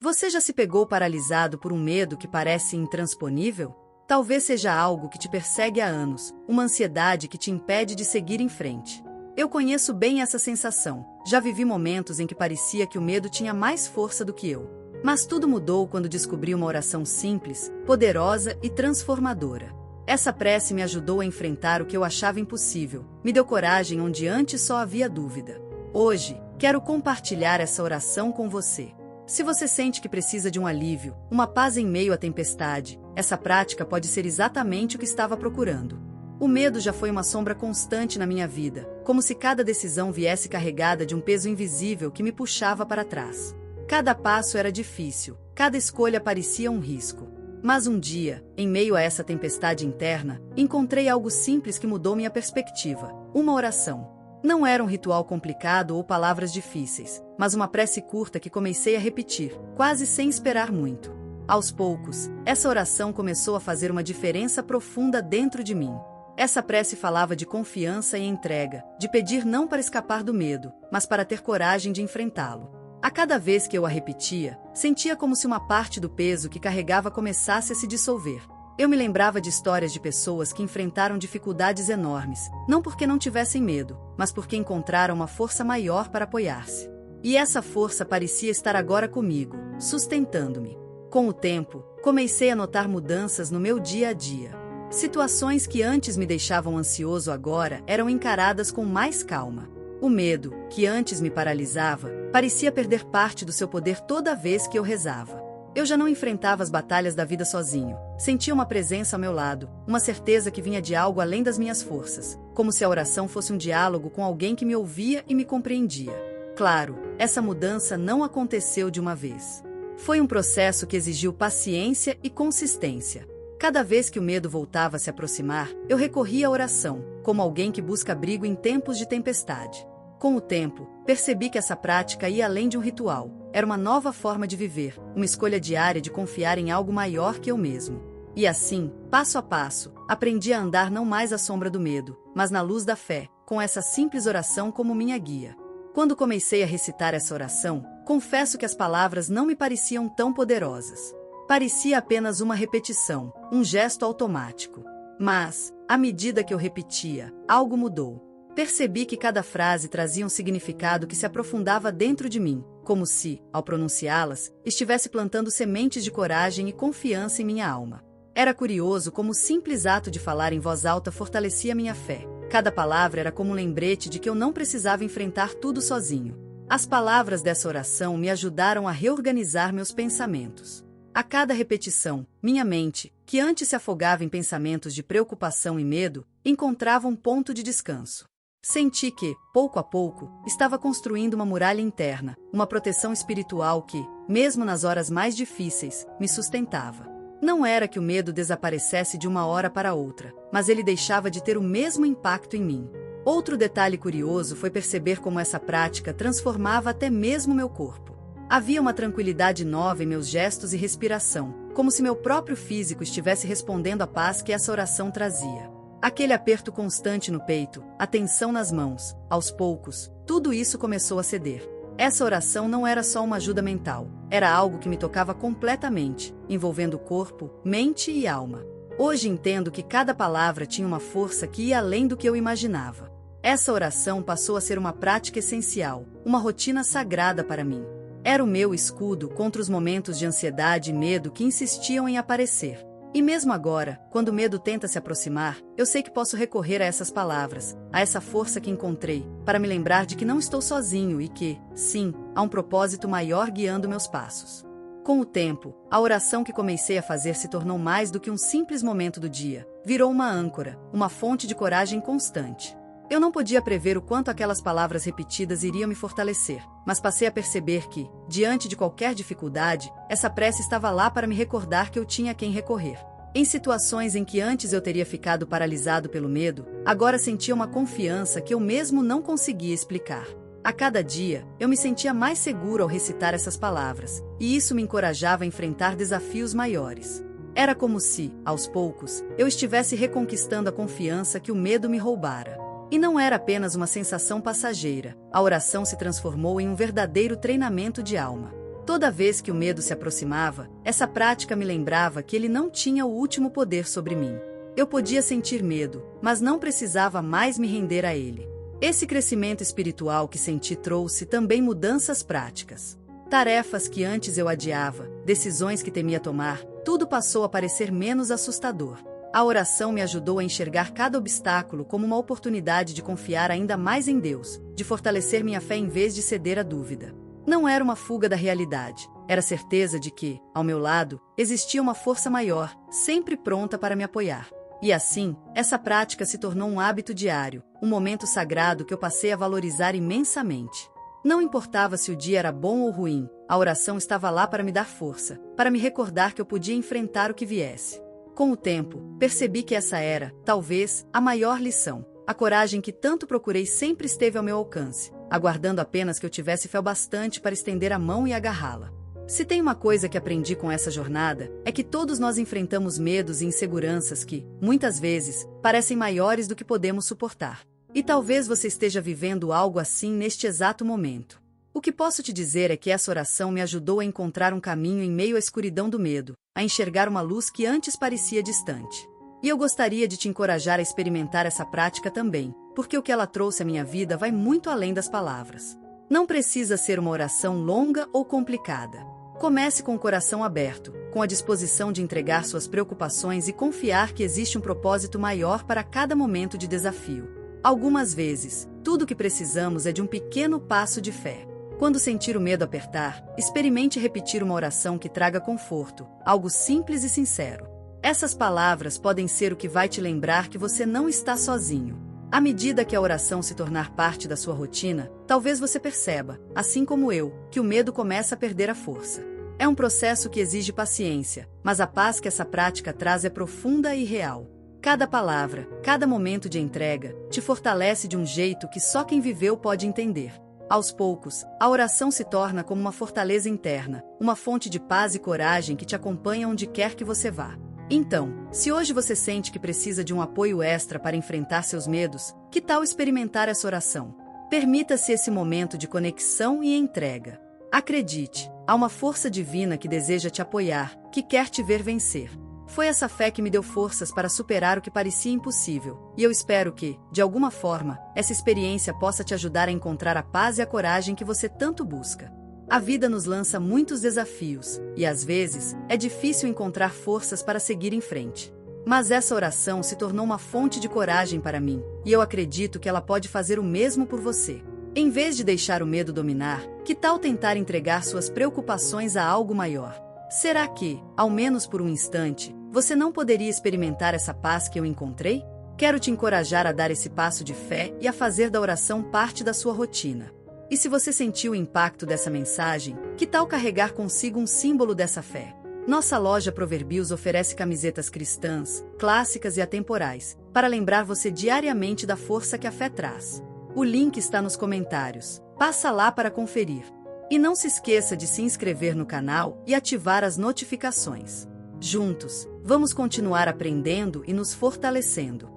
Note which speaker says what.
Speaker 1: Você já se pegou paralisado por um medo que parece intransponível? Talvez seja algo que te persegue há anos, uma ansiedade que te impede de seguir em frente. Eu conheço bem essa sensação. Já vivi momentos em que parecia que o medo tinha mais força do que eu. Mas tudo mudou quando descobri uma oração simples, poderosa e transformadora. Essa prece me ajudou a enfrentar o que eu achava impossível, me deu coragem onde antes só havia dúvida. Hoje, quero compartilhar essa oração com você. Se você sente que precisa de um alívio, uma paz em meio à tempestade, essa prática pode ser exatamente o que estava procurando. O medo já foi uma sombra constante na minha vida, como se cada decisão viesse carregada de um peso invisível que me puxava para trás. Cada passo era difícil, cada escolha parecia um risco. Mas um dia, em meio a essa tempestade interna, encontrei algo simples que mudou minha perspectiva: uma oração. Não era um ritual complicado ou palavras difíceis, mas uma prece curta que comecei a repetir, quase sem esperar muito. Aos poucos, essa oração começou a fazer uma diferença profunda dentro de mim. Essa prece falava de confiança e entrega, de pedir não para escapar do medo, mas para ter coragem de enfrentá-lo. A cada vez que eu a repetia, sentia como se uma parte do peso que carregava começasse a se dissolver. Eu me lembrava de histórias de pessoas que enfrentaram dificuldades enormes, não porque não tivessem medo, mas porque encontraram uma força maior para apoiar-se. E essa força parecia estar agora comigo, sustentando-me. Com o tempo, comecei a notar mudanças no meu dia a dia. Situações que antes me deixavam ansioso agora eram encaradas com mais calma. O medo, que antes me paralisava, parecia perder parte do seu poder toda vez que eu rezava. Eu já não enfrentava as batalhas da vida sozinho. Sentia uma presença ao meu lado, uma certeza que vinha de algo além das minhas forças, como se a oração fosse um diálogo com alguém que me ouvia e me compreendia. Claro, essa mudança não aconteceu de uma vez. Foi um processo que exigiu paciência e consistência. Cada vez que o medo voltava a se aproximar, eu recorria à oração, como alguém que busca abrigo em tempos de tempestade. Com o tempo, percebi que essa prática ia além de um ritual. Era uma nova forma de viver, uma escolha diária de confiar em algo maior que eu mesmo. E assim, passo a passo, aprendi a andar não mais à sombra do medo, mas na luz da fé, com essa simples oração como minha guia. Quando comecei a recitar essa oração, confesso que as palavras não me pareciam tão poderosas. Parecia apenas uma repetição, um gesto automático. Mas, à medida que eu repetia, algo mudou. Percebi que cada frase trazia um significado que se aprofundava dentro de mim, como se, ao pronunciá-las, estivesse plantando sementes de coragem e confiança em minha alma. Era curioso como o simples ato de falar em voz alta fortalecia minha fé. Cada palavra era como um lembrete de que eu não precisava enfrentar tudo sozinho. As palavras dessa oração me ajudaram a reorganizar meus pensamentos. A cada repetição, minha mente, que antes se afogava em pensamentos de preocupação e medo, encontrava um ponto de descanso. Senti que, pouco a pouco, estava construindo uma muralha interna, uma proteção espiritual que, mesmo nas horas mais difíceis, me sustentava. Não era que o medo desaparecesse de uma hora para outra, mas ele deixava de ter o mesmo impacto em mim. Outro detalhe curioso foi perceber como essa prática transformava até mesmo meu corpo. Havia uma tranquilidade nova em meus gestos e respiração, como se meu próprio físico estivesse respondendo à paz que essa oração trazia. Aquele aperto constante no peito, a tensão nas mãos, aos poucos, tudo isso começou a ceder. Essa oração não era só uma ajuda mental, era algo que me tocava completamente, envolvendo corpo, mente e alma. Hoje entendo que cada palavra tinha uma força que ia além do que eu imaginava. Essa oração passou a ser uma prática essencial, uma rotina sagrada para mim. Era o meu escudo contra os momentos de ansiedade e medo que insistiam em aparecer. E mesmo agora, quando o medo tenta se aproximar, eu sei que posso recorrer a essas palavras, a essa força que encontrei, para me lembrar de que não estou sozinho e que, sim, há um propósito maior guiando meus passos. Com o tempo, a oração que comecei a fazer se tornou mais do que um simples momento do dia, virou uma âncora, uma fonte de coragem constante. Eu não podia prever o quanto aquelas palavras repetidas iriam me fortalecer, mas passei a perceber que, diante de qualquer dificuldade, essa prece estava lá para me recordar que eu tinha a quem recorrer. Em situações em que antes eu teria ficado paralisado pelo medo, agora sentia uma confiança que eu mesmo não conseguia explicar. A cada dia, eu me sentia mais seguro ao recitar essas palavras, e isso me encorajava a enfrentar desafios maiores. Era como se, aos poucos, eu estivesse reconquistando a confiança que o medo me roubara. E não era apenas uma sensação passageira, a oração se transformou em um verdadeiro treinamento de alma. Toda vez que o medo se aproximava, essa prática me lembrava que ele não tinha o último poder sobre mim. Eu podia sentir medo, mas não precisava mais me render a ele. Esse crescimento espiritual que senti trouxe também mudanças práticas. Tarefas que antes eu adiava, decisões que temia tomar, tudo passou a parecer menos assustador. A oração me ajudou a enxergar cada obstáculo como uma oportunidade de confiar ainda mais em Deus, de fortalecer minha fé em vez de ceder à dúvida. Não era uma fuga da realidade, era a certeza de que, ao meu lado, existia uma força maior, sempre pronta para me apoiar. E assim, essa prática se tornou um hábito diário, um momento sagrado que eu passei a valorizar imensamente. Não importava se o dia era bom ou ruim, a oração estava lá para me dar força, para me recordar que eu podia enfrentar o que viesse. Com o tempo, percebi que essa era, talvez, a maior lição. A coragem que tanto procurei sempre esteve ao meu alcance, aguardando apenas que eu tivesse fé o bastante para estender a mão e agarrá-la. Se tem uma coisa que aprendi com essa jornada, é que todos nós enfrentamos medos e inseguranças que, muitas vezes, parecem maiores do que podemos suportar. E talvez você esteja vivendo algo assim neste exato momento. O que posso te dizer é que essa oração me ajudou a encontrar um caminho em meio à escuridão do medo, a enxergar uma luz que antes parecia distante. E eu gostaria de te encorajar a experimentar essa prática também, porque o que ela trouxe à minha vida vai muito além das palavras. Não precisa ser uma oração longa ou complicada. Comece com o coração aberto, com a disposição de entregar suas preocupações e confiar que existe um propósito maior para cada momento de desafio. Algumas vezes, tudo o que precisamos é de um pequeno passo de fé. Quando sentir o medo apertar, experimente repetir uma oração que traga conforto, algo simples e sincero. Essas palavras podem ser o que vai te lembrar que você não está sozinho. À medida que a oração se tornar parte da sua rotina, talvez você perceba, assim como eu, que o medo começa a perder a força. É um processo que exige paciência, mas a paz que essa prática traz é profunda e real. Cada palavra, cada momento de entrega, te fortalece de um jeito que só quem viveu pode entender. Aos poucos, a oração se torna como uma fortaleza interna, uma fonte de paz e coragem que te acompanha onde quer que você vá. Então, se hoje você sente que precisa de um apoio extra para enfrentar seus medos, que tal experimentar essa oração? Permita-se esse momento de conexão e entrega. Acredite, há uma força divina que deseja te apoiar, que quer te ver vencer. Foi essa fé que me deu forças para superar o que parecia impossível, e eu espero que, de alguma forma, essa experiência possa te ajudar a encontrar a paz e a coragem que você tanto busca. A vida nos lança muitos desafios, e às vezes, é difícil encontrar forças para seguir em frente. Mas essa oração se tornou uma fonte de coragem para mim, e eu acredito que ela pode fazer o mesmo por você. Em vez de deixar o medo dominar, que tal tentar entregar suas preocupações a algo maior? Será que, ao menos por um instante, você não poderia experimentar essa paz que eu encontrei? Quero te encorajar a dar esse passo de fé e a fazer da oração parte da sua rotina. E se você sentiu o impacto dessa mensagem, que tal carregar consigo um símbolo dessa fé? Nossa loja Proverbios oferece camisetas cristãs, clássicas e atemporais, para lembrar você diariamente da força que a fé traz. O link está nos comentários. Passa lá para conferir. E não se esqueça de se inscrever no canal e ativar as notificações. Juntos, vamos continuar aprendendo e nos fortalecendo.